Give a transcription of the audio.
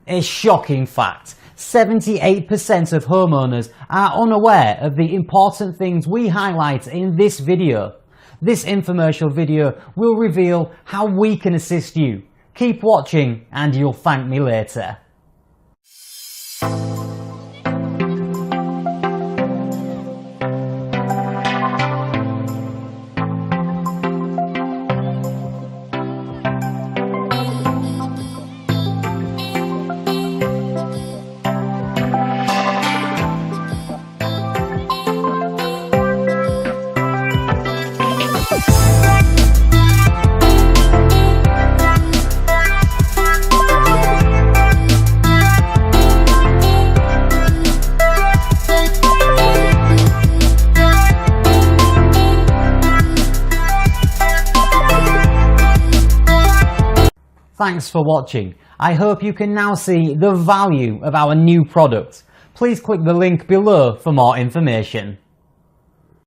A shocking fact. 78% of homeowners are unaware of the important things we highlight in this video. This infomercial video will reveal how we can assist you. Keep watching and you'll thank me later. Thanks for watching. I hope you can now see the value of our new product. Please click the link below for more information.